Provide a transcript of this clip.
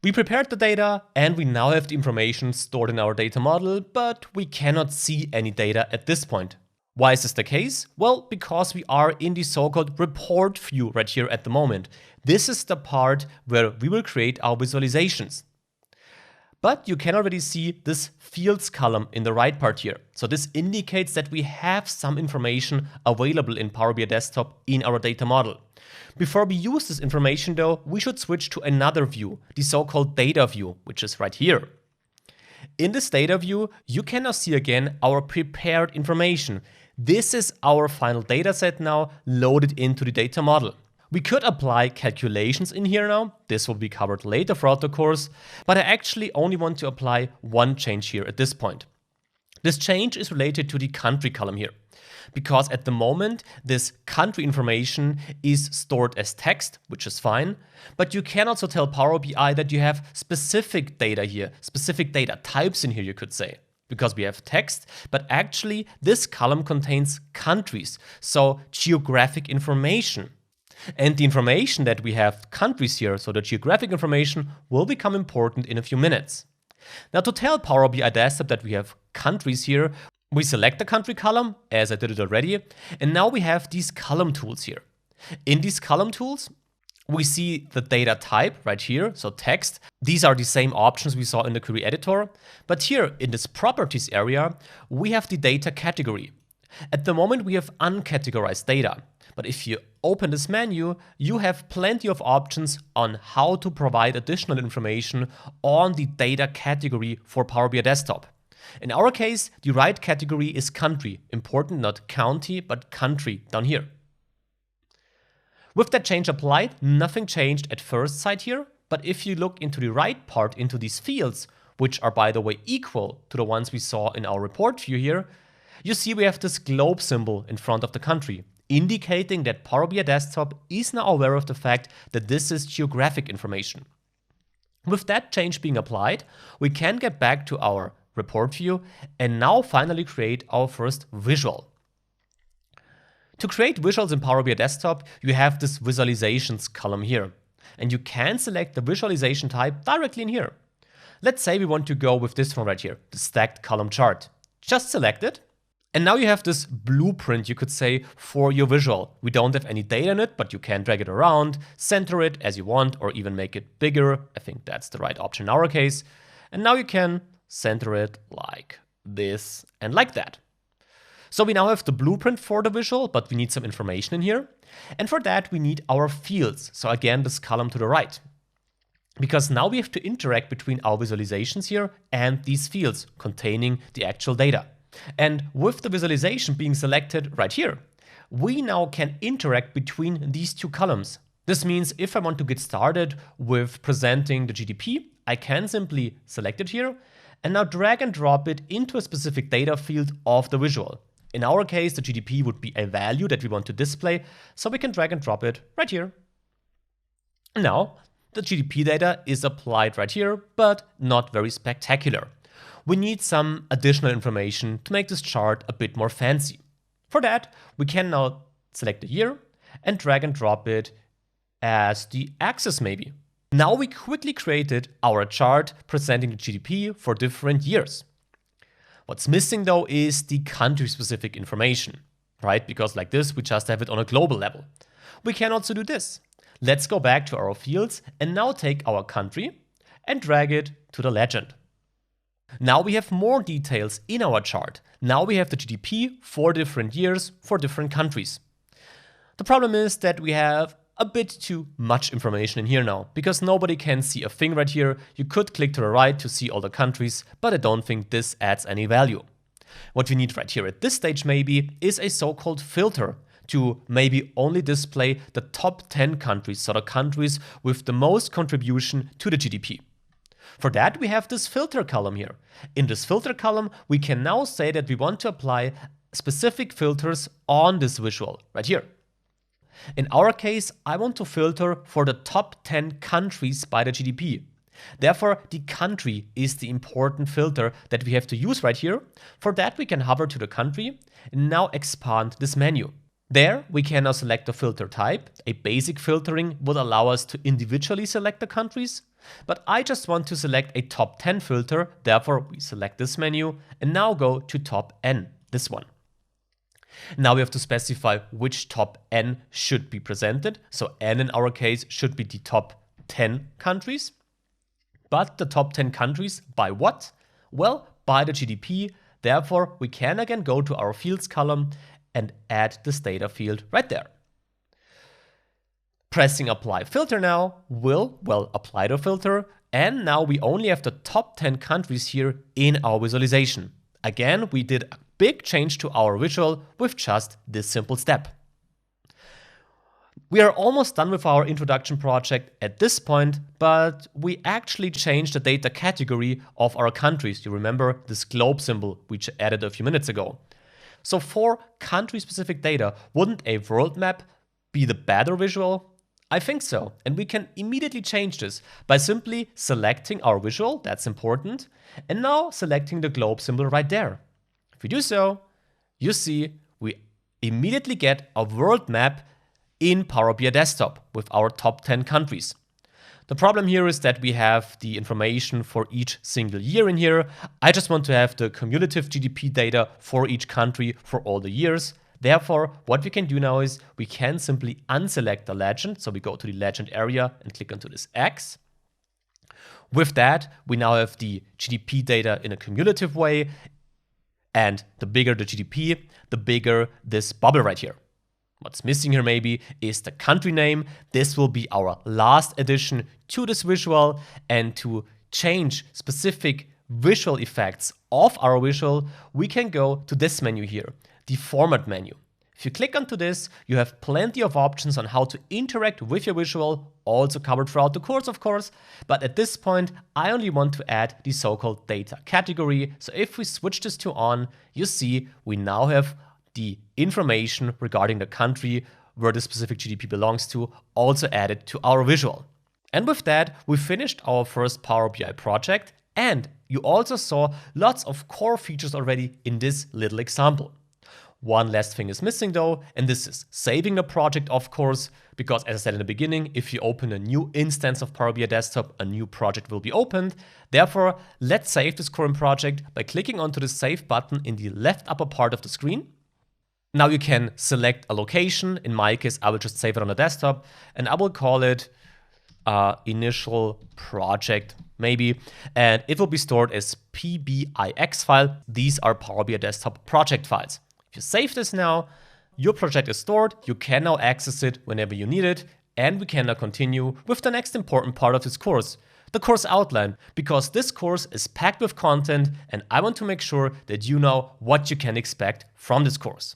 We prepared the data and we now have the information stored in our data model, but we cannot see any data at this point. Why is this the case? Well, because we are in the so-called report view right here at the moment. This is the part where we will create our visualizations. But you can already see this fields column in the right part here. So this indicates that we have some information available in Power BI Desktop in our data model. Before we use this information though, we should switch to another view, the so-called data view, which is right here. In this data view, you can now see again our prepared information. This is our final data set now loaded into the data model. We could apply calculations in here now. This will be covered later throughout the course, but I actually only want to apply one change here at this point. This change is related to the country column here, because at the moment this country information is stored as text, which is fine, but you can also tell Power BI that you have specific data here, specific data types in here, you could say. Because we have text, but actually this column contains countries, so geographic information. And the information that we have countries here, so the geographic information, will become important in a few minutes. Now to tell Power BI Desktop that we have countries here, we select the country column, as I did it already, and now we have these column tools here. In these column tools, we see the data type right here, so text. These are the same options we saw in the query editor, but here in this properties area, we have the data category. At the moment, we have uncategorized data. But if you open this menu, you have plenty of options on how to provide additional information on the data category for Power BI Desktop. In our case, the right category is country. Important, not county, but country down here. With that change applied, nothing changed at first sight here. But if you look into the right part, into these fields, which are by the way equal to the ones we saw in our report view here, you see we have this globe symbol in front of the country, indicating that Power BI Desktop is now aware of the fact that this is geographic information. With that change being applied, we can get back to our report view and now finally create our first visual. To create visuals in Power BI Desktop, you have this visualizations column here, and you can select the visualization type directly in here. Let's say we want to go with this one right here, the stacked column chart. Just select it. And now you have this blueprint, you could say, for your visual. We don't have any data in it, but you can drag it around, center it as you want, or even make it bigger. I think that's the right option in our case. And now you can center it like this and like that. So we now have the blueprint for the visual, but we need some information in here. And for that, we need our fields. So again, this column to the right. Because now we have to interact between our visualizations here and these fields containing the actual data. And with the visualization being selected right here, we now can interact between these two columns. This means if I want to get started with presenting the GDP, I can simply select it here and now drag and drop it into a specific data field of the visual. In our case, the GDP would be a value that we want to display, so we can drag and drop it right here. Now, the GDP data is applied right here, but not very spectacular. We need some additional information to make this chart a bit more fancy. For that, we can now select the year and drag and drop it as the axis maybe. Now we quickly created our chart presenting the GDP for different years. What's missing though is the country-specific information, right? Because like this, we just have it on a global level. We can also do this. Let's go back to our fields and now take our country and drag it to the legend. Now we have more details in our chart. Now we have the GDP for different years for different countries. The problem is that we have a bit too much information in here now, because nobody can see a thing right here. You could click to the right to see all the countries, but I don't think this adds any value. What we need right here at this stage maybe is a so-called filter to maybe only display the top 10 countries, so the countries with the most contribution to the GDP. For that, we have this filter column here. In this filter column, we can now say that we want to apply specific filters on this visual right here. In our case, I want to filter for the top 10 countries by the GDP. Therefore, the country is the important filter that we have to use right here. For that, we can hover to the country and now expand this menu. There, we can now select the filter type. A basic filtering would allow us to individually select the countries, but I just want to select a top 10 filter, therefore we select this menu and now go to top N, this one. Now we have to specify which top N should be presented, so N in our case should be the top 10 countries. But the top 10 countries by what? Well, by the GDP, therefore we can again go to our fields column and add this data field right there. Pressing apply filter now will, well, apply the filter, and now we only have the top 10 countries here in our visualization. Again, we did a big change to our visual with just this simple step. We are almost done with our introduction project at this point, but we actually changed the data category of our countries. You remember this globe symbol we added a few minutes ago. So for country-specific data, wouldn't a world map be the better visual? I think so, and we can immediately change this by simply selecting our visual, that's important, and now selecting the globe symbol right there. If we do so, you see we immediately get a world map in Power BI Desktop with our top 10 countries. The problem here is that we have the information for each single year in here. I just want to have the cumulative GDP data for each country for all the years. Therefore, what we can do now is we can simply unselect the legend. So we go to the legend area and click onto this X. With that, we now have the GDP data in a cumulative way. And the bigger the GDP, the bigger this bubble right here. What's missing here maybe is the country name. This will be our last addition to this visual, and to change specific visual effects of our visual, we can go to this menu here, the format menu. If you click onto this, you have plenty of options on how to interact with your visual, also covered throughout the course, of course, but at this point, I only want to add the so-called data category. So if we switch this to on, you see we now have the information regarding the country where the specific GDP belongs to also added to our visual. And with that, we finished our first Power BI project, and you also saw lots of core features already in this little example. One last thing is missing though, and this is saving the project, of course, because as I said in the beginning, if you open a new instance of Power BI Desktop, a new project will be opened. Therefore, let's save this current project by clicking onto the Save button in the left upper part of the screen. Now you can select a location. In my case, I will just save it on the desktop, and I will call it initial project maybe, and it will be stored as PBIX file. These are Power BI Desktop project files. If you save this now, your project is stored, you can now access it whenever you need it, and we can now continue with the next important part of this course, the course outline, because this course is packed with content and I want to make sure that you know what you can expect from this course.